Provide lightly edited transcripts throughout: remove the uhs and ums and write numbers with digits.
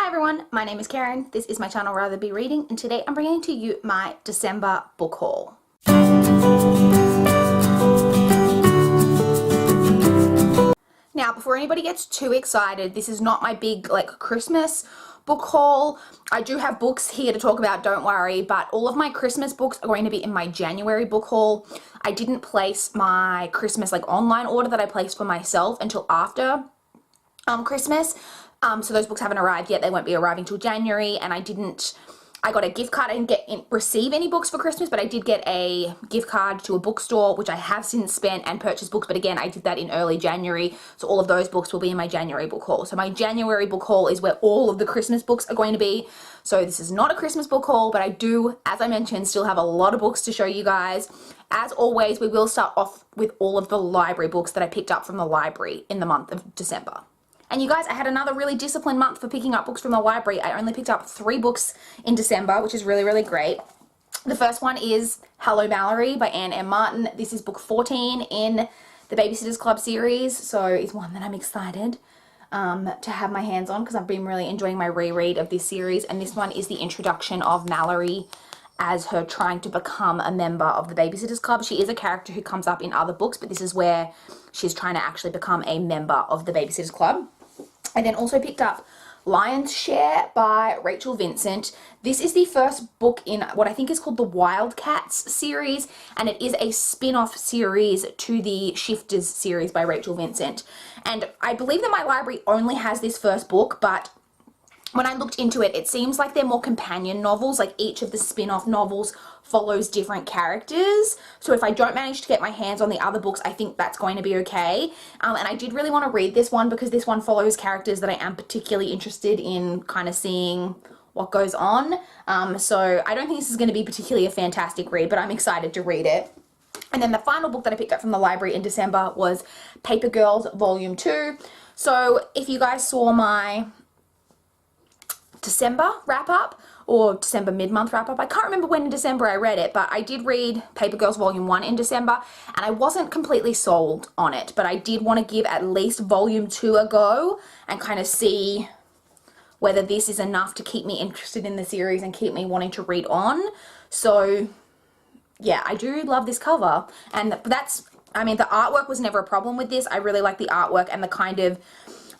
Hi everyone, my name is Karen, this is my channel RatherBeReading, and today I'm bringing to you my December book haul. Now, before anybody gets too excited, this is not my big Christmas book haul. I do have books here to talk about, don't worry, but all of my Christmas books are going to be in my January book haul. I didn't place my Christmas online order that I placed for myself until after Christmas. So those books haven't arrived yet. They won't be arriving till January, and I got a gift card. I didn't receive any books for Christmas, but I did get a gift card to a bookstore, which I have since spent and purchased books, but again, I did that in early January, so all of those books will be in my January book haul. So my January book haul is where all of the Christmas books are going to be. So this is not a Christmas book haul, but I do, as I mentioned, still have a lot of books to show you guys. As always, we will start off with all of the library books that I picked up from the library in the month of December. And you guys, I had another really disciplined month for picking up books from the library. I only picked up 3 books in December, which is really, really great. The first one is Hello Mallory by Anne M. Martin. This is book 14 in the Babysitters Club series, so it's one that I'm excited to have my hands on because I've been really enjoying my reread of this series. And this one is the introduction of Mallory as her trying to become a member of the Babysitters Club. She is a character who comes up in other books, but this is where she's trying to actually become a member of the Babysitters Club. I then also picked up Lion's Share by Rachel Vincent. This is the first book in what I think is called the Wildcats series, and it is a spin-off series to the Shifters series by Rachel Vincent. And I believe that my library only has this first book, but when I looked into it, it seems like they're more companion novels. Like each of the spin-off novels follows different characters. So if I don't manage to get my hands on the other books, I think that's going to be okay. And I did really want to read this one because this one follows characters that I am particularly interested in kind of seeing what goes on. So I don't think this is going to be particularly a fantastic read, but I'm excited to read it. And then the final book that I picked up from the library in December was Paper Girls Volume 2. So if you guys saw my December wrap-up or December mid-month wrap-up. I can't remember when in December I read it, but I did read Paper Girls Volume 1 in December, and I wasn't completely sold on it, but I did want to give at least Volume 2 a go and kind of see whether this is enough to keep me interested in the series and keep me wanting to read on. So yeah, I do love this cover, and I mean, the artwork was never a problem with this. I really like the artwork and the kind of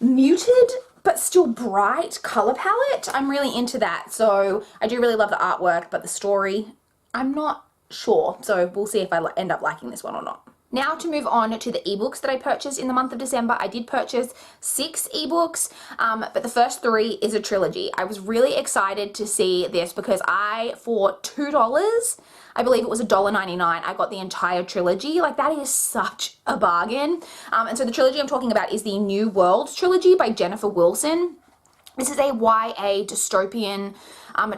muted but still bright color palette. I'm really into that. So I do really love the artwork, but the story, I'm not sure. So we'll see if I end up liking this one or not. Now to move on to the ebooks that I purchased in the month of December. I did purchase 6 ebooks, but the first 3 is a trilogy. I was really excited to see this because for $2, I believe it was $1.99, I got the entire trilogy. Like, that is such a bargain. And so the trilogy I'm talking about is the New World trilogy by Jennifer Wilson. This is a YA dystopian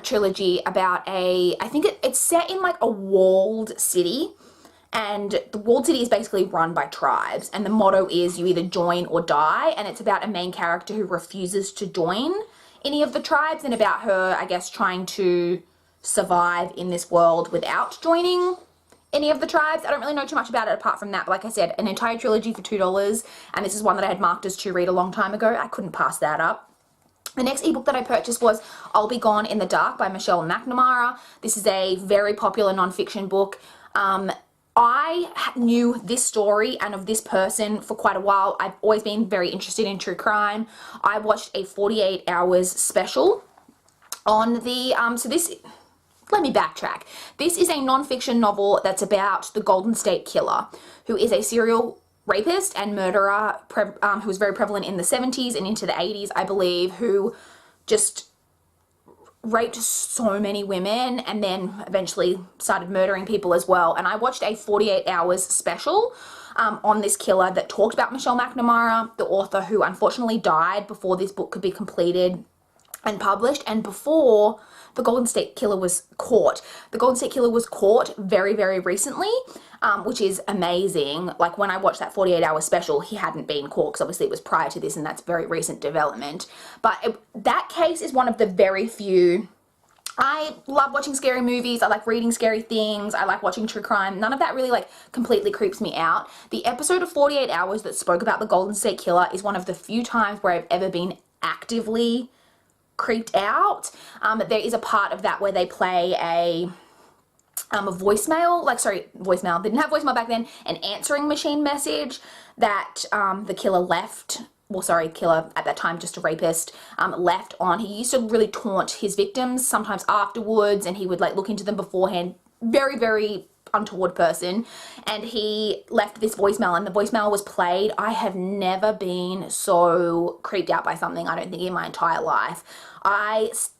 trilogy about I think it's set in like a walled city. And the walled city is basically run by tribes, and the motto is you either join or die, and it's about a main character who refuses to join any of the tribes and about her, I guess, trying to survive in this world without joining any of the tribes. I don't really know too much about it apart from that, but like I said, an entire trilogy for $2, and this is one that I had marked as to read a long time ago. I couldn't pass that up. The next ebook that I purchased was I'll Be Gone in the Dark by Michelle McNamara. This is a very popular nonfiction book. I knew this story and of this person for quite a while. I've always been very interested in true crime. I watched a 48 Hours special on the, let me backtrack. This is a nonfiction novel that's about the Golden State Killer, who is a serial rapist and murderer who was very prevalent in the 70s and into the 80s, I believe, who just raped so many women and then eventually started murdering people as well. And I watched a 48 Hours special on this killer that talked about Michelle McNamara, the author, who unfortunately died before this book could be completed and published, and before the Golden State Killer was caught. The Golden State Killer was caught very, very recently, which is amazing. Like, when I watched that 48 Hours special, he hadn't been caught because obviously it was prior to this, and that's very recent development. But that case is one of the very few. I love watching scary movies. I like reading scary things. I like watching true crime. None of that really completely creeps me out. The episode of 48 Hours that spoke about the Golden State Killer is one of the few times where I've ever been actively creeped out. There is a part of that where they play a voicemail, voicemail, they didn't have voicemail back then, an answering machine message that the killer left, killer at that time, just a rapist, left on. He used to really taunt his victims, sometimes afterwards, and he would like look into them beforehand. Very, very untoward person. And he left this voicemail, and the voicemail was played. I have never been so creeped out by something, I don't think, in my entire life.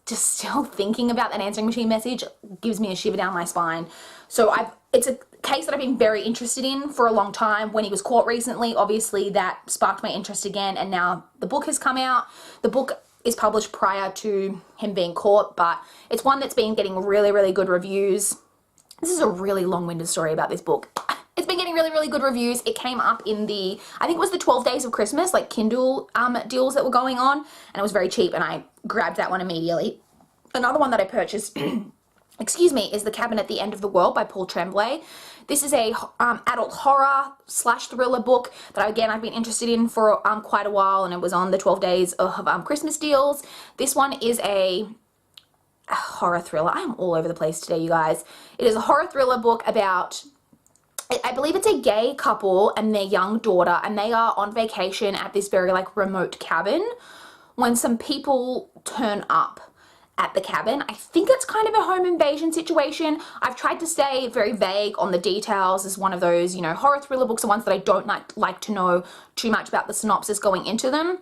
Just still thinking about that answering machine message gives me a shiver down my spine. So it's a case that I've been very interested in for a long time. When he was caught recently, obviously that sparked my interest again, and now the book has come out. The book is published prior to him being caught, but it's one that's been getting really, really good reviews. This is a really long-winded story about this book. It's been getting really, really good reviews. It came up in the, I think it was the 12 Days of Christmas, like Kindle deals that were going on, and it was very cheap, and I grabbed that one immediately. Another one that I purchased, excuse me, is The Cabin at the End of the World by Paul Tremblay. This is a adult horror / thriller book that, again, I've been interested in for quite a while, and it was on the 12 Days of Christmas deals. This one is a horror thriller. I am all over the place today, you guys. It is a horror thriller book about, I believe it's a gay couple and their young daughter, and they are on vacation at this very like remote cabin when some people turn up at the cabin. I think it's kind of a home invasion situation. I've tried to stay very vague on the details. It's one of those, you know, horror thriller books, the ones that I don't like to know too much about the synopsis going into them.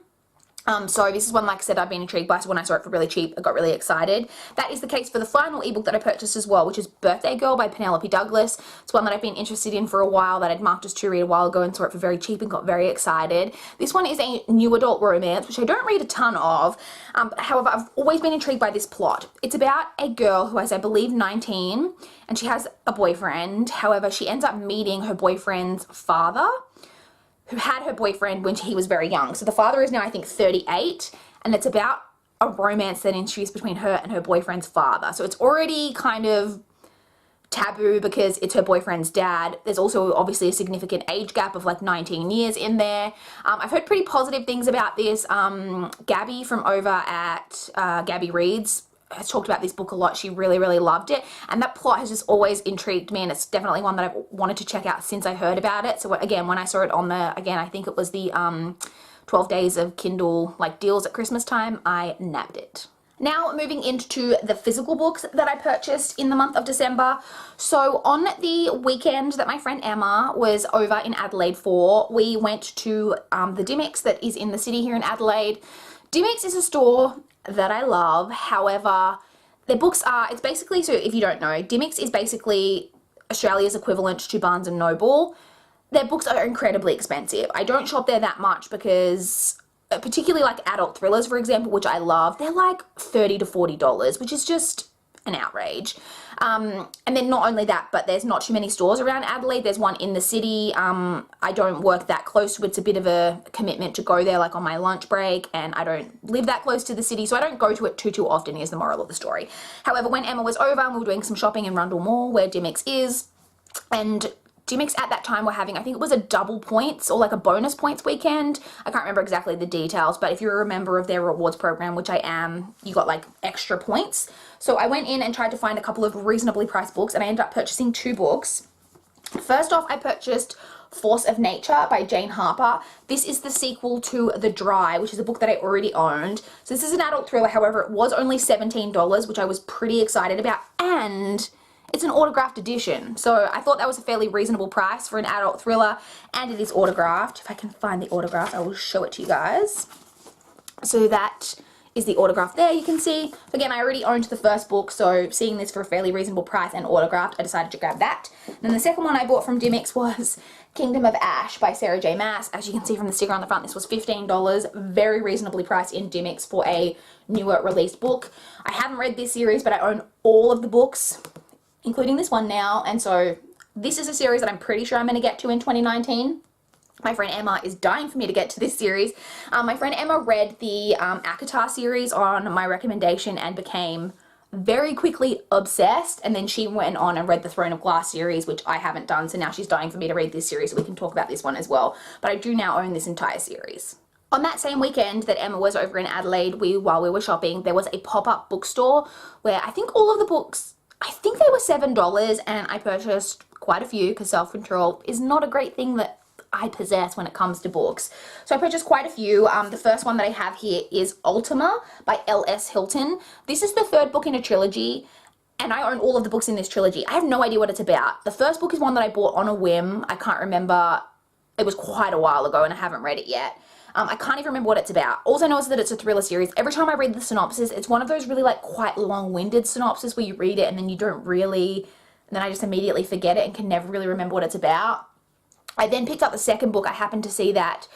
So this is one, like I said, I've been intrigued by, so when I saw it for really cheap, I got really excited. That is the case for the final ebook that I purchased as well, which is Birthday Girl by Penelope Douglas. It's one that I've been interested in for a while, that I'd marked as to read a while ago and saw it for very cheap and got very excited. This one is a new adult romance, which I don't read a ton of. However, I've always been intrigued by this plot. It's about a girl who is, I believe, 19, and she has a boyfriend. However, she ends up meeting her boyfriend's father, who had her boyfriend when he was very young. So the father is now, I think, 38, and it's about a romance that ensues between her and her boyfriend's father. So it's already kind of taboo because it's her boyfriend's dad. There's also obviously a significant age gap of like 19 years in there. I've heard pretty positive things about this. Gabby from over at Gabby Reads has talked about this book a lot. She really, really loved it, and that plot has just always intrigued me, and it's definitely one that I've wanted to check out since I heard about it. So again, when I saw it on the, again, I think it was the 12 Days of Kindle like deals at Christmas time, I nabbed it. Now moving into the physical books that I purchased in the month of December. So on the weekend that my friend Emma was over in Adelaide for, we went to the Dimmicks that is in the city here in Adelaide. Dimmicks is a store that I love. However, their books are, it's basically, so if you don't know, Dimmicks is basically Australia's equivalent to Barnes & Noble. Their books are incredibly expensive. I don't shop there that much because, particularly like adult thrillers, for example, which I love, they're like $30 to $40, which is just an outrage. And then not only that, but there's not too many stores around Adelaide. There's one in the city. I don't work that close to it. It's a bit of a commitment to go there like on my lunch break, and I don't live that close to the city, so I don't go to it too often is the moral of the story. However, when Emma was over and we were doing some shopping in Rundle Mall where Dimmicks is, and Dimmicks at that time were having, I think it was a double points or like a bonus points weekend. I can't remember exactly the details, but if you're a member of their rewards program, which I am, you got like extra points. So I went in and tried to find a couple of reasonably priced books, and I ended up purchasing 2 books. First off, I purchased Force of Nature by Jane Harper. This is the sequel to The Dry, which is a book that I already owned. So this is an adult thriller, however, it was only $17, which I was pretty excited about, and it's an autographed edition. So I thought that was a fairly reasonable price for an adult thriller, and it is autographed. If I can find the autograph, I will show it to you guys. So that is the autograph there, you can see. So again, I already owned the first book, so seeing this for a fairly reasonable price and autographed, I decided to grab that. And then the second one I bought from Dimmicks was Kingdom of Ash by Sarah J. Maas. As you can see from the sticker on the front, this was $15, very reasonably priced in Dimmicks for a newer released book. I haven't read this series, but I own all of the books, including this one now, and so this is a series that I'm pretty sure I'm going to get to in 2019. My friend Emma is dying for me to get to this series. My friend Emma read the ACOTAR series on my recommendation and became very quickly obsessed, and then she went on and read the Throne of Glass series, which I haven't done, so now she's dying for me to read this series, so we can talk about this one as well. But I do now own this entire series. On that same weekend that Emma was over in Adelaide, while we were shopping, there was a pop-up bookstore where I think all of the books, I think they were $7, and I purchased quite a few because self-control is not a great thing that I possess when it comes to books. So I purchased quite a few. The first one that I have here is Ultima by L.S. Hilton. This is the third book in a trilogy, and I own all of the books in this trilogy. I have no idea what it's about. The first book is one that I bought on a whim. I can't remember. It was quite a while ago and I haven't read it yet. I can't even remember what it's about. All I know is that it's a thriller series. Every time I read the synopsis, it's one of those really like quite long-winded synopses where you read it and then you don't really, and then I just immediately forget it and can never really remember what it's about. I then picked up the second book. I happened to see that,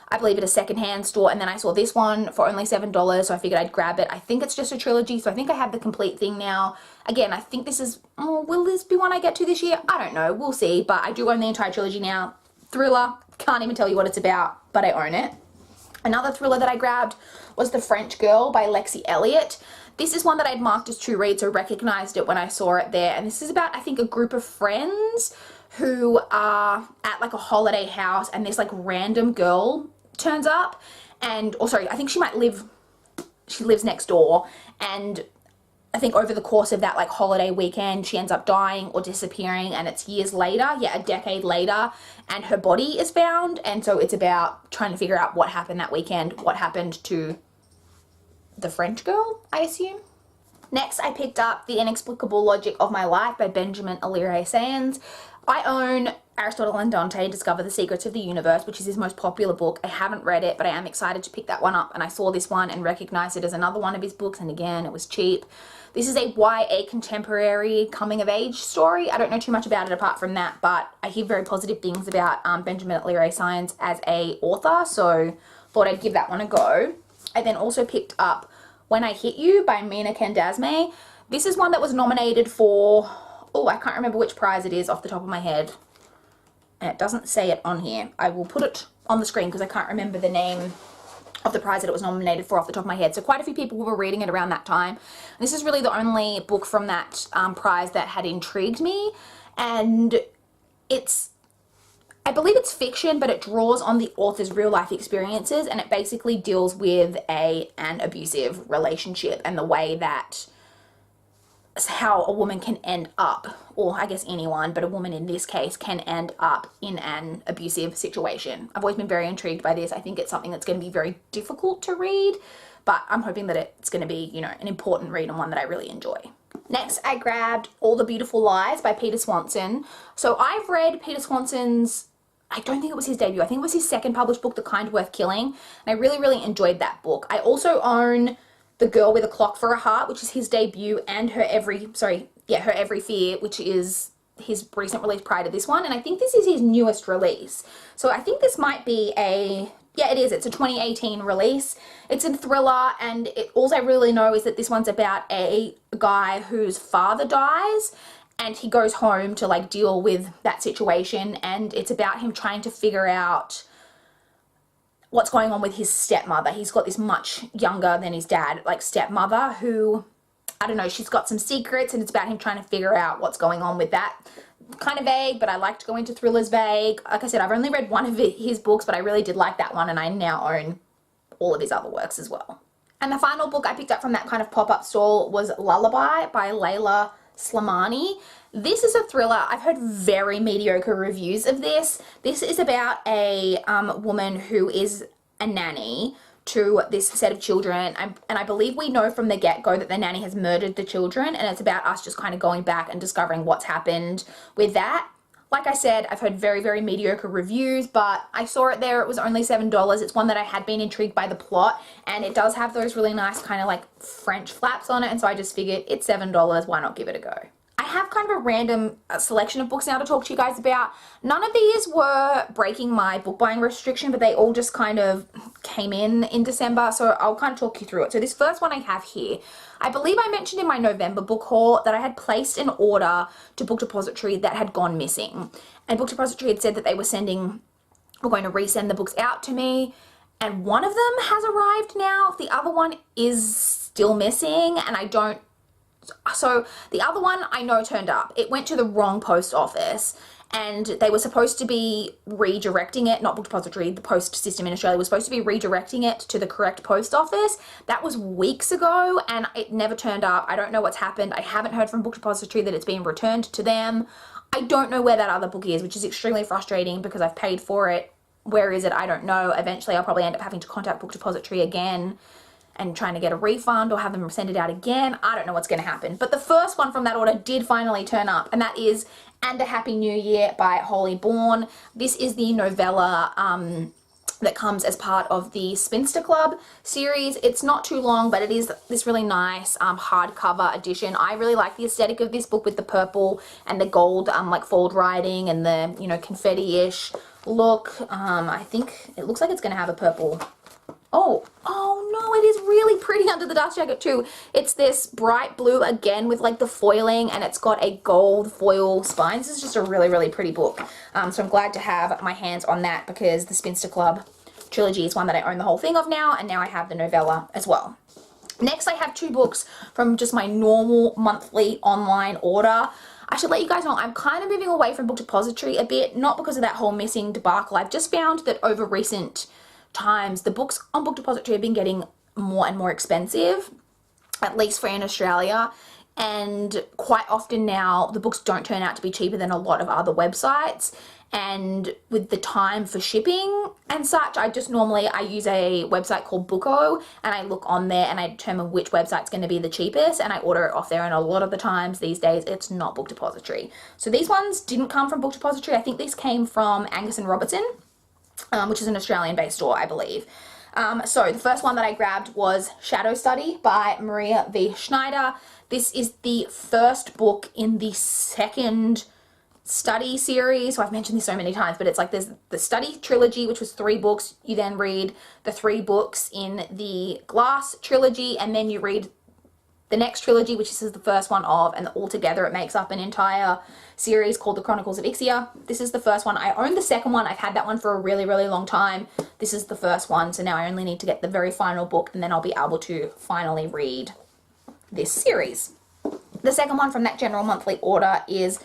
I believe, at a secondhand store, and then I saw this one for only $7, so I figured I'd grab it. I think it's just a trilogy, so I think I have the complete thing now. Again, I think this is, will this be one I get to this year? I don't know, we'll see, but I do own the entire trilogy now. Thriller, can't even tell you what it's about, but I own it. Another thriller that I grabbed was The French Girl by Lexi Elliott. This is one that I'd marked as to read, so recognized it when I saw it there, and this is about, I think, a group of friends who are at like a holiday house, and this like random girl turns up, and, or sorry, I think she lives next door, and I think over the course of that like holiday weekend, she ends up dying or disappearing, and it's years later, yeah, a decade later, and her body is found, and so it's about trying to figure out what happened that weekend, what happened to the French girl, I assume. Next, I picked up The Inexplicable Logic of My Life by Benjamin Alire Sands. I own Aristotle and Dante Discover the Secrets of the Universe, which is his most popular book. I haven't read it, but I am excited to pick that one up, and I saw this one and recognized it as another one of his books, and again, it was cheap. This is a YA contemporary coming-of-age story. I don't know too much about it apart from that, but I hear very positive things about Benjamin Alire Sands as a author, so thought I'd give that one a go. I then also picked up When I Hit You by Mina Kendasme. This is one that was nominated for, oh, I can't remember which prize it is off the top of my head. And it doesn't say it on here. I will put it on the screen because I can't remember the name of the prize that it was nominated for off the top of my head. So quite a few people were reading it around that time. And this is really the only book from that prize that had intrigued me. And it's, I believe it's fiction, but it draws on the author's real life experiences, and it basically deals with an abusive relationship and the way that how a woman can end up, or I guess anyone, but a woman in this case can end up in an abusive situation. I've always been very intrigued by this. I think it's something that's going to be very difficult to read, but I'm hoping that it's going to be, you know, an important read and one that I really enjoy. Next, I grabbed All the Beautiful Lies by Peter Swanson. So I've read Peter Swanson's, I don't think it was his debut, I think it was his second published book, The Kind Worth Killing, and I really, really enjoyed that book. I also own The Girl with a Clock for a Heart, which is his debut, and Her Every Fear, which is his recent release prior to this one, and I think this is his newest release. So I think this might be it's a 2018 release. It's a thriller, and all I really know is that this one's about a guy whose father dies, and he goes home to like deal with that situation, and it's about him trying to figure out what's going on with his stepmother. He's got this much younger than his dad, like stepmother, who, I don't know, she's got some secrets, and it's about him trying to figure out what's going on with that. Kind of vague, but I like to go into thrillers vague. Like I said, I've only read one of his books, but I really did like that one, and I now own all of his other works as well. And the final book I picked up from that kind of pop-up stall was Lullaby by Layla Slimani. This is a thriller. I've heard very mediocre reviews of this. This is about a woman who is a nanny to this set of children, and I believe we know from the get-go that the nanny has murdered the children, and it's about us just kind of going back and discovering what's happened with that. Like I said, I've heard very, very mediocre reviews, but I saw it there. It was only $7. It's one that I had been intrigued by the plot, and it does have those really nice kind of like French flaps on it, and so I just figured it's $7. Why not give it a go? I have kind of a random selection of books now to talk to you guys about. None of these were breaking my book buying restriction, but they all just kind of came in December, so I'll kind of talk you through it. So this first one I have here, I believe I mentioned in my November book haul that I had placed an order to Book Depository that had gone missing. And Book Depository had said that they were going to resend the books out to me, and one of them has arrived now. The other one is still missing, and I don't. So the other one I know turned up. It went to the wrong post office, and they were supposed to be redirecting it, not Book Depository, the post system in Australia was supposed to be redirecting it to the correct post office. That was weeks ago and it never turned up. I don't know what's happened. I haven't heard from Book Depository that it's been returned to them. I don't know where that other book is, which is extremely frustrating because I've paid for it. Where is it? I don't know. Eventually I'll probably end up having to contact Book Depository again and trying to get a refund or have them send it out again. I don't know what's going to happen. But the first one from that order did finally turn up, and that is And a Happy New Year by Holly Bourne. This is the novella that comes as part of the Spinster Club series. It's not too long, but it is this really nice hardcover edition. I really like the aesthetic of this book with the purple and the gold like fold writing and the, you know, confetti-ish look. I think it looks like it's going to have a purple. Oh no, it is really pretty under the dust jacket too. It's this bright blue again with like the foiling, and it's got a gold foil spine. This is just a really, really pretty book. So I'm glad to have my hands on that because the Spinster Club trilogy is one that I own the whole thing of now, and now I have the novella as well. Next, I have 2 books from just my normal monthly online order. I should let you guys know I'm kind of moving away from Book Depository a bit, not because of that whole missing debacle. I've just found that over recent times the books on Book Depository have been getting more and more expensive, at least for in Australia, and quite often now the books don't turn out to be cheaper than a lot of other websites. And with the time for shipping and such, I use a website called Booko, and I look on there and I determine which website's going to be the cheapest and I order it off there, and a lot of the times these days it's not Book Depository. So these ones didn't come from Book Depository. I think these came from Angus and Robertson, which is an Australian-based store, I believe. So the first one that I grabbed was Shadow Study by Maria V. Schneider. This is the first book in the second study series. So I've mentioned this so many times, but it's like there's the study trilogy, which was 3 books. You then read the 3 books in the Glass trilogy, and then you read the next trilogy, which is the first one of, and altogether it makes up an entire series called The Chronicles of Ixia. This is the first one. I own the second one. I've had that one for a really, really long time. This is the first one, so now I only need to get the very final book, and then I'll be able to finally read this series. The second one from that general monthly order is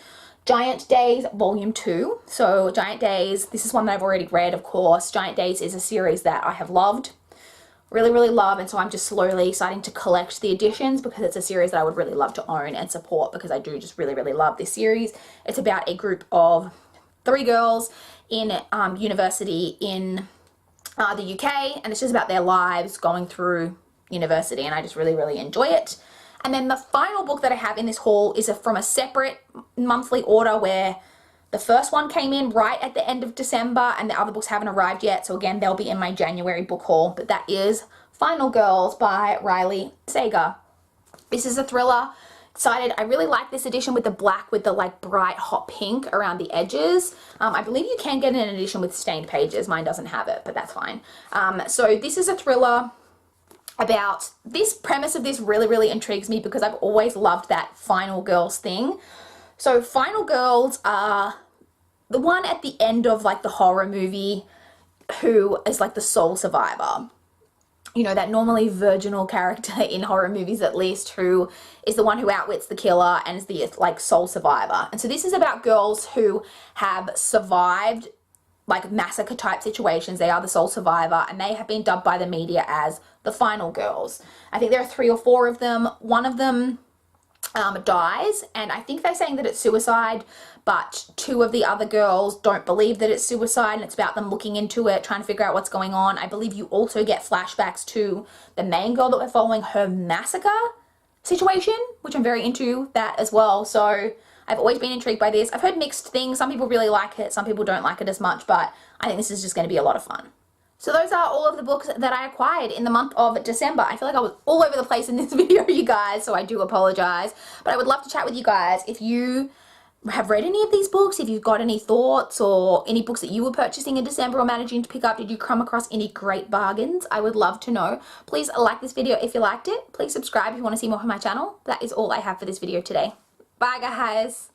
Giant Days Volume 2. So Giant Days, this is one that I've already read, of course. Giant Days is a series that I have loved. Really, really love, and so I'm just slowly starting to collect the editions because it's a series that I would really love to own and support because I do just really, really love this series. It's about a group of 3 girls in university in the UK, and it's just about their lives going through university, and I just really, really enjoy it. And then the final book that I have in this haul is from a separate monthly order where the first one came in right at the end of December and the other books haven't arrived yet. So again, they'll be in my January book haul, but that is Final Girls by Riley Sager. This is a thriller. Excited. I really like this edition with the black with the like bright hot pink around the edges. I believe you can get an edition with stained pages. Mine doesn't have it, but that's fine. So this is a thriller about this premise of this really, really intrigues me because I've always loved that Final Girls thing. So Final Girls are the one at the end of like the horror movie who is like the sole survivor. You know, that normally virginal character in horror movies at least, who is the one who outwits the killer and is the like sole survivor. And so this is about girls who have survived like massacre type situations. They are the sole survivor and they have been dubbed by the media as the Final Girls. I think there are 3 or 4 of them. One of them dies, and I think they're saying that it's suicide, but 2 of the other girls don't believe that it's suicide, and it's about them looking into it, trying to figure out what's going on. I believe you also get flashbacks to the main girl that we're following, her massacre situation, which I'm very into that as well. So I've always been intrigued by this. I've heard mixed things. Some people really like it, some people don't like it as much, but I think this is just going to be a lot of fun. So those are all of the books that I acquired in the month of December. I feel like I was all over the place in this video, you guys, so I do apologize. But I would love to chat with you guys. If you have read any of these books, if you've got any thoughts or any books that you were purchasing in December or managing to pick up, did you come across any great bargains? I would love to know. Please like this video if you liked it. Please subscribe if you want to see more from my channel. That is all I have for this video today. Bye, guys.